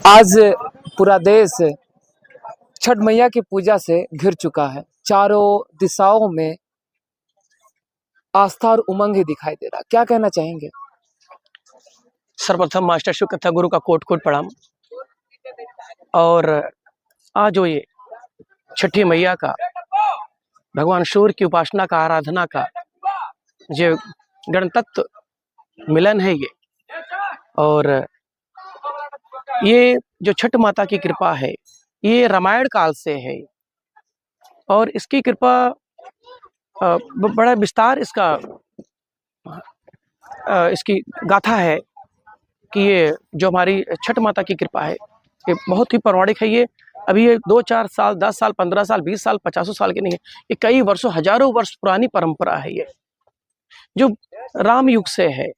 आज पूरा देश छठ मैया की पूजा से घिर चुका है। चारों दिशाओं में आस्था और उमंग ही दिखाई दे रहा। क्या कहना चाहेंगे? सर्वप्रथम मास्टर श्री कथा गुरु का कोट कोट प्रणाम। और आज जो ये छठी मैया का भगवान सूर्य की उपासना का आराधना का जो गणतत्व मिलन है ये, और ये जो छठ माता की कृपा है ये रामायण काल से है। और इसकी कृपा बड़ा विस्तार इसकी गाथा है कि ये जो हमारी छठ माता की कृपा है ये बहुत ही पौराणिक है। ये अभी ये 2-4 साल, 10 साल, 15 साल, 20 साल, 50 साल की नहीं है, ये कई वर्षों, हजारों वर्ष पुरानी परंपरा है। ये जो राम युग से है,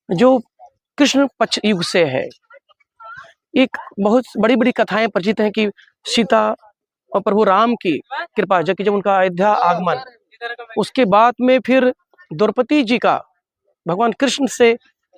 जो कृष्ण पक्ष युग से है। एक बहुत बड़ी बड़ी कथाएं प्रचलित हैं कि सीता और प्रभु राम की कृपा, जबकि जब उनका अयोध्या आगमन, उसके बाद में फिर द्रौपदी जी का, भगवान कृष्ण से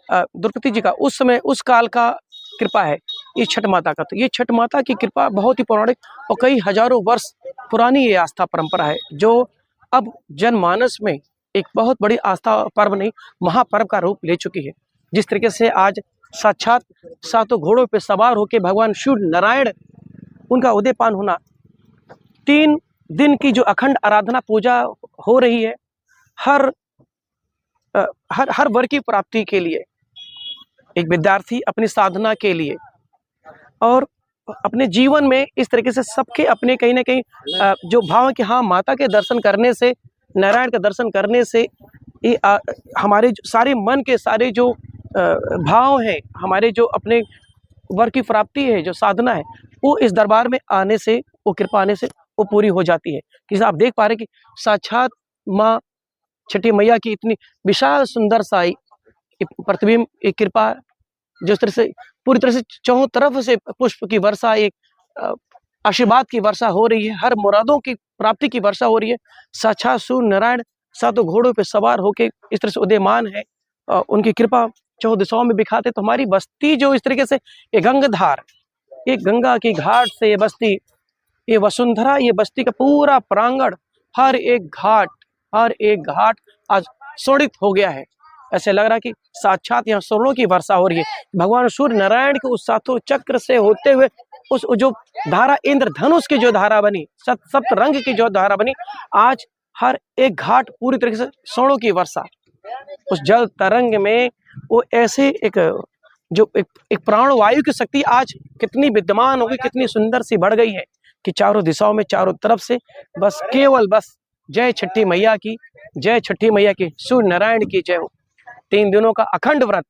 द्रौपदी जी का उस समय उस काल का कृपा है ये छठ माता का। तो ये छठ माता की कृपा बहुत ही पौराणिक और कई हजारों वर्ष पुरानी ये आस्था परंपरा है, जो अब जनमानस में एक बहुत बड़ी आस्था पर्व नहीं, महापर्व का रूप ले चुकी है। जिस तरीके से आज साक्षात सातों घोड़ों पे सवार होकर भगवान शिव नारायण, उनका उदयपान होना, 3 दिन की जो अखंड आराधना पूजा हो रही है, हर वर्ग की प्राप्ति के लिए, एक विद्यार्थी अपनी साधना के लिए और अपने जीवन में इस तरीके से सबके अपने कहीं ना कहीं जो भाव है कि हाँ, माता के दर्शन करने से, नारायण का दर्शन करने से ये हमारे सारे मन के सारे जो भाव हैं, हमारे जो अपने वर्ग की प्राप्ति है, जो साधना है, वो इस दरबार में आने से, वो कृपा आने से वो पूरी हो जाती है। जैसे आप देख पा रहे कि साक्षात माँ छठी मैया की इतनी विशाल सुंदर सा प्रतिबिंब, एक कृपा, जिस तरह से पूरी तरह से चारों तरफ से पुष्प की वर्षा, एक आशीर्वाद की वर्षा हो रही है, हर मुरादों की प्राप्ति की वर्षा हो रही है। साक्षात सूर्य नारायण सातों घोड़ों पे सवार होके इस तरह से उदयमान है, उनकी कृपा चौदह दिशाओं में बिखाते। तो हमारी बस्ती जो इस तरीके से ये गंगाधार, ये गंगा की घाट से ये बस्ती, ये वसुंधरा, ये बस्ती का पूरा प्रांगण, हर एक घाट आज शोणित हो गया है। ऐसे लग रहा है कि साक्षात यहाँ स्वर्णों की वर्षा हो रही है। भगवान सूर्य नारायण के उस सातों चक्र से होते हुए उस जो धारा, इंद्रधनुष की जो धारा बनी, सप्त रंग की जो धारा बनी, आज हर एक घाट पूरी तरीके से स्वर्णों की वर्षा। उस जल तरंग में वो ऐसे एक प्राण वायु की शक्ति आज कितनी विद्यमान होगी, कितनी सुंदर सी बढ़ गई है कि चारों दिशाओं में, चारों तरफ से बस केवल बस जय छठी मैया की, जय छठी मैया की, सूर्य नारायण की जय हो। 3 दिनों का अखंड व्रत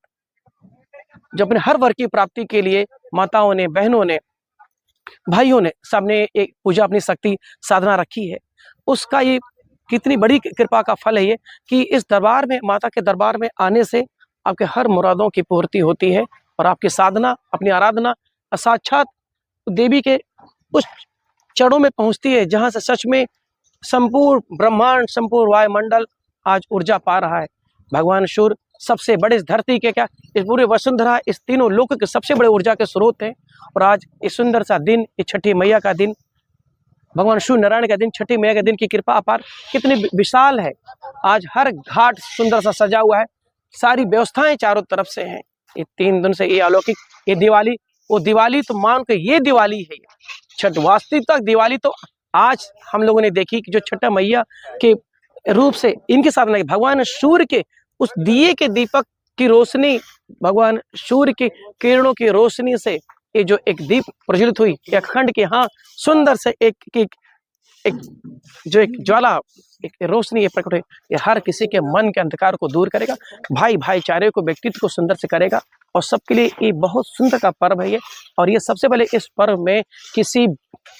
जो अपने हर वर्ग की प्राप्ति के लिए माताओं ने, बहनों ने, भाइयों ने, सबने एक पूजा, अपनी शक्ति साधना रखी है, उसका ये कितनी बड़ी कृपा का फल है ये कि इस दरबार में, माता के दरबार में आने से आपके हर मुरादों की पूर्ति होती है और आपकी साधना, अपनी आराधना साक्षात देवी के उस चरणों में पहुंचती है, जहां से सच में संपूर्ण ब्रह्मांड, संपूर्ण वायुमंडल आज ऊर्जा पा रहा है। भगवान सूर्य सबसे बड़े, इस धरती के क्या, इस पूरे वसुंधरा, इस तीनों लोक के सबसे बड़े ऊर्जा के स्रोत हैं। और आज इस सुंदर सा दिन, ये छठी मैया का दिन, भगवान सूर्य नारायण का दिन, छठी मैया का दिन की कृपा अपार कितनी विशाल है। आज हर घाट सुंदर सा सजा हुआ है, सारी व्यवस्थाएं चारों तरफ से हैं। ये 3 दिन से ये अलौकिक, ये दिवाली, वो दिवाली तो मान के ये दिवाली है, छठ वास्तविकता दिवाली तो आज हम लोगों ने देखी कि जो छठ मैया के रूप से इनके साधना, भगवान सूर्य के उस दिए के दीपक की रोशनी, भगवान सूर्य की किरणों की रोशनी से ये जो एक दीप प्रज्वलित हुई, एक अखंड के, हाँ, सुंदर से एक जो एक ज्वाला, एक रोशनी ये प्रकट हुई, ये हर किसी के मन के अंधकार को दूर करेगा, भाईचारे को, व्यक्तित्व को सुंदर से करेगा। और सबके लिए ये बहुत सुंदर का पर्व है ये। और ये सबसे पहले इस पर्व में किसी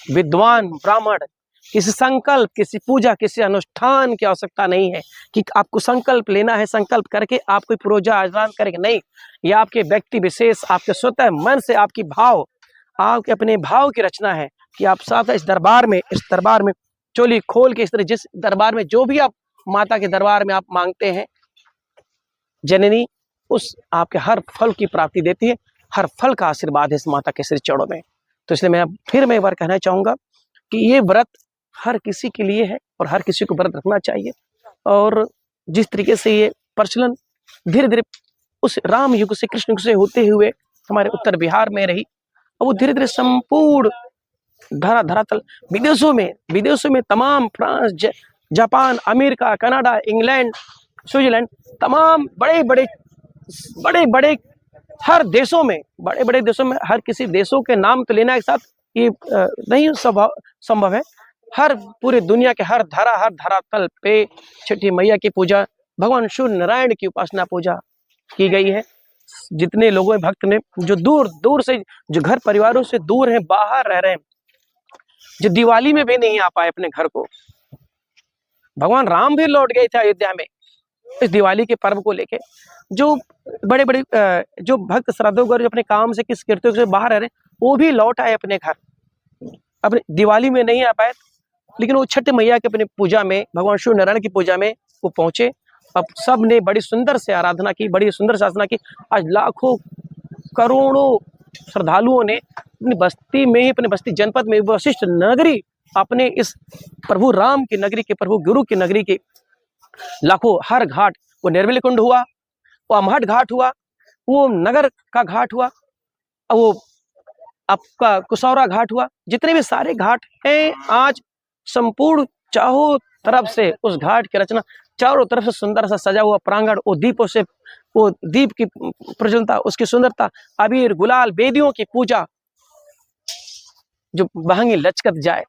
विद्वान ब्राह्मण, किसी संकल्प, किसी पूजा, किसी अनुष्ठान की आवश्यकता नहीं है कि आपको संकल्प लेना है, संकल्प करके आप कोई पूजा आचरण करेंगे, नहीं। ये आपके व्यक्ति विशेष, आपके स्वतः मन से, आपकी भाव, आपके अपने भाव की रचना है कि आप साथ इस दरबार में चोली खोल के, इस तरह जिस दरबार में जो भी आप माता के दरबार में आप मांगते हैं, जननी उस आपके हर फल की प्राप्ति देती है, हर फल का आशीर्वाद है इस माता के श्री चरणों में। तो इसलिए मैं फिर मैं एक बार कहना चाहूँगा कि ये व्रत हर किसी के लिए है और हर किसी को व्रत रखना चाहिए। और जिस तरीके से ये प्रचलन धीरे धीरे उस राम युग से कृष्ण युग से होते हुए हमारे उत्तर बिहार में रही, और वो धीरे धीरे संपूर्ण धरातल विदेशों में तमाम France, Japan, America, Canada, England, Switzerland, तमाम बड़े बड़े हर देशों में, बड़े बड़े देशों में, हर किसी देशों के नाम तो लेना एक साथ ये नहीं संभव है। हर पूरे दुनिया के हर धरातल पे छठी मैया की पूजा, भगवान सूर्य नारायण की उपासना पूजा की गई है। जितने लोगों भक्त ने जो दूर दूर से, जो घर परिवारों से दूर हैं, बाहर रह रहे हैं, जो दिवाली में भी नहीं आ पाए अपने घर को, भगवान राम भी लौट गए थे अयोध्या में इस दिवाली के पर्व को लेके। जो बड़े बड़े जो भक्त श्रद्धालु जो अपने काम से किस कीर्तियों से बाहर रह रहे हैं, वो भी लौट आए अपने घर। अपने दिवाली में नहीं आ पाए, लेकिन वो छठ मैया के अपनी पूजा में, भगवान सूर्य नारायण की पूजा में वो पहुंचे। अब सब ने बड़ी सुंदर से आराधना की, बड़ी सुंदर से आराधना की। आज लाखों करोड़ों श्रद्धालुओं ने अपनी बस्ती में ही, अपने बस्ती जनपद में, वशिष्ठ नगरी, अपने इस प्रभु राम की नगरी के, प्रभु गुरु की नगरी के लाखों, हर घाट, वो निर्मल कुंड हुआ, वो अमहट घाट हुआ, वो नगर का घाट हुआ, वो आपका कुशौरा घाट हुआ, जितने भी सारे घाट हैं, आज संपूर्ण चारों तरफ से उस घाट की रचना, चारों तरफ से सुंदर सा सजा हुआ प्रांगण, वो दीपों से, वो दीप की प्रज्वलता, उसकी सुंदरता, अबीर गुलाल, वेदियों की पूजा, जो बहंगी लचकत जाए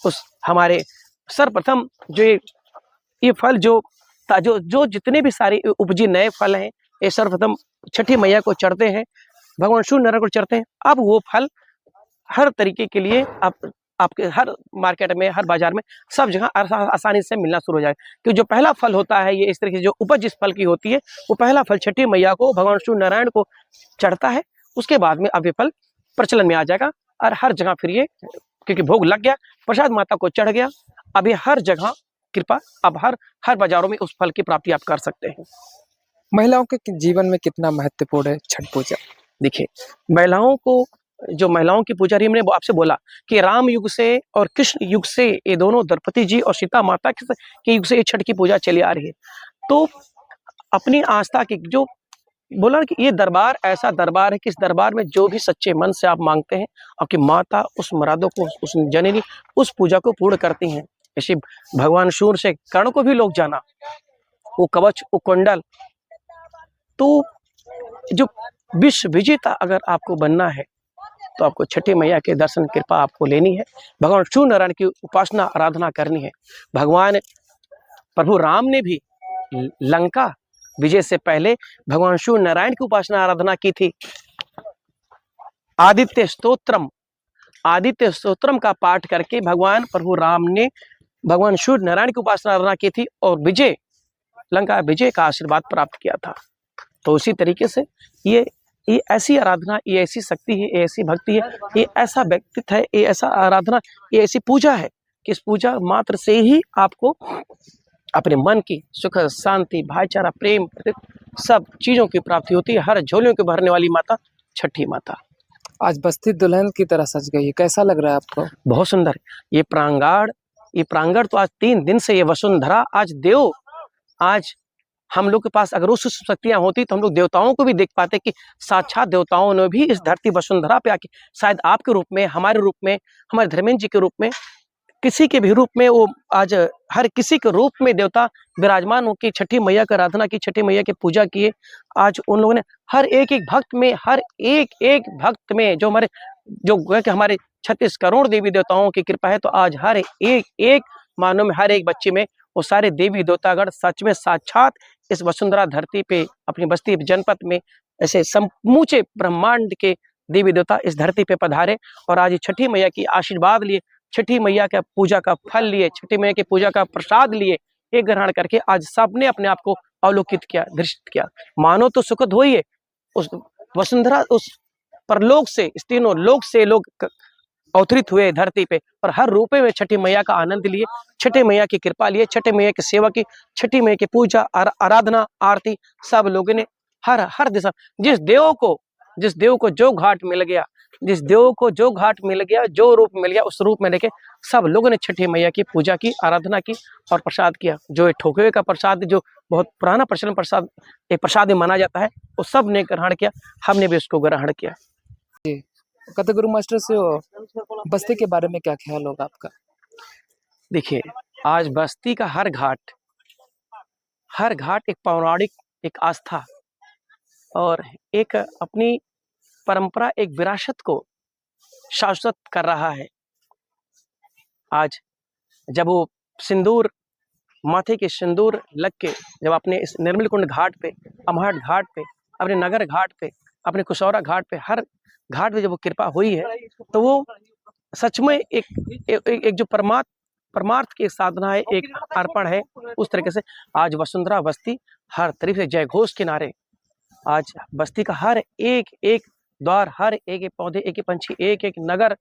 उस हमारे सर्वप्रथम जो ये फल जो जितने भी सारे उपजी नए फल हैं, ये सर्वप्रथम छठी मैया को चढ़ते हैं, भगवान सूर्य नारायण को चढ़ते हैं। अब वो फल हर तरीके के लिए आपके हर मार्केट में, हर बाजार में, सब जगह आसानी से मिलना शुरू हो जाए। क्योंकि जो पहला फल होता है, ये इस तरीके से जो उपज इस फल की होती है, वो पहला फल छठी मैया को, भगवान सूर्य नारायण को चढ़ता है। उसके बाद में अब ये फल प्रचलन में आ जाएगा और हर जगह फिर ये, क्योंकि भोग लग गया, प्रसाद माता को चढ़ गया, अब ये हर जगह कृपा, अब हर बाजारों में उस फल की प्राप्ति आप कर सकते हैं। महिलाओं के जीवन में कितना महत्वपूर्ण है छठ पूजा? देखिए, महिलाओं की पूजा रही, मैंने आपसे बोला कि राम युग से और कृष्ण युग से, ये दोनों द्रौपदी जी और सीता माता के युग से ये छठ की पूजा चली आ रही है। तो अपनी आस्था की, जो बोला कि ये दरबार ऐसा दरबार है कि इस दरबार में जो भी सच्चे मन से आप मांगते हैं, आपकी माता उस मुरादों को, उस जननी उस पूजा को पूर्ण करती हैं। ऐसे भगवान सूर्य से कर्ण को भी लोग जाना, वो कवच, वो कुंडल। तो जो विश्व विजेता अगर आपको बनना है, तो आपको छठी मैया के दर्शन कृपा आपको लेनी है, भगवान सूर्य नारायण की उपासना आराधना करनी है। भगवान प्रभु राम ने भी लंका विजय से पहले भगवान सूर्य नारायण की उपासना आराधना की थी। आदित्य स्तोत्रम का पाठ करके भगवान प्रभु राम ने भगवान सूर्य नारायण की उपासना आराधना की थी और लंका विजय का आशीर्वाद प्राप्त किया था। तो उसी तरीके से ये ऐसी आराधना, ये ऐसी शक्ति है, ये ऐसी भक्ति है, ये ऐसा व्यक्तित्व है, ये ऐसा आराधना, ये ऐसी पूजा है कि इस पूजा मात्र से ही आपको अपने मन की सुख, शांति, भाईचारा, प्रेम, सब चीजों की प्राप्ति होती है। हर झोलियों के भरने वाली माता छठी माता आज बस्ती दुल्हन की तरह सज गई है, कैसा लग रहा है आपको? बहुत सुंदर। ये प्रांगण तो आज 3 दिन से, ये वसुंधरा आज हम लोग के पास अगर उस शक्तियां होती तो हम लोग देवताओं को भी देख पाते कि साक्षात देवताओं ने भी इस धरती वसुंधरा पे आके, शायद आपके रूप में, हमारे रूप में, हमारे धर्मेंद्र जी के रूप में, किसी के भी रूप में, वो आज हर किसी के रूप में देवता विराजमान होकर छठी मैया की आराधना की, छठी मैया की पूजा किए। आज उन लोगों ने हर एक भक्त में जो हमारे 36 करोड़ देवी देवताओं की कृपा है, तो आज हर एक मानव में, हर एक बच्चे में वो सारे देवी देवतागण सच में साक्षात इस वसुंधरा धरती पे, अपनी बस्ती जनपद में, ऐसे समूचे ब्रह्मांड के देवी देवता इस धरती पे पधारे और आज छठी मैया की आशीर्वाद लिए, छठी मैया का पूजा का फल लिए, छठी मैया की पूजा का प्रसाद लिए, एक ग्रहण करके आज सबने अपने आप को अवलोकित किया, दृष्ट किया। मानो तो सुखद हो ही है, उस वसुंधरा, उस परलोक से, इस तीनों लोक से लोग अवतरित हुए धरती पे और हर रूपे में छठी मैया का आनंद लिए, छठी मैया की कृपा लिए, छठी मैया की सेवा की, छठी मैया की पूजा, आराधना, आरती, सब लोगों ने हर दिशा, जिस देव को जिस देव को जो घाट मिल गया, जिस देव को जो घाट मिल गया, जो रूप मिल गया, उस रूप में लेके सब लोगों ने छठी मैया की पूजा की, आराधना की और प्रसाद किया। जो ये ठोके हुए का प्रसाद, जो बहुत पुराना प्रचलन प्रसाद, एक प्रसाद में माना जाता है, वो सब ने ग्रहण किया, हमने भी उसको ग्रहण किया। कथा गुरु मास्टर से बस्ती के बारे में क्या ख्याल होगा आपका? देखिए, आज बस्ती का हर घाट एक पौराणिक, एक आस्था और एक अपनी परंपरा, एक विरासत को शाश्वत कर रहा है। आज जब वो सिंदूर, माथे के सिंदूर लग के जब अपने इस निर्मल कुंड घाट पे, अमहट घाट पे, अपने नगर घाट पे, अपने कुशौरा घाट पे, हर घाट पे जब वो कृपा हुई है, तो वो सच में एक जो परमार्थ की साधना है, एक अर्पण है। उस तरीके से आज वसुंधरा बस्ती हर तरफ से जय घोष के नारे, आज बस्ती का हर एक एक द्वार, हर एक एक पौधे, एक एक पंछी, एक एक नगर,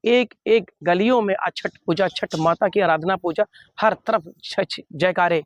एक एक गलियों में आज छठ पूजा, छठ माता की आराधना पूजा, हर तरफ छठ जयकारे।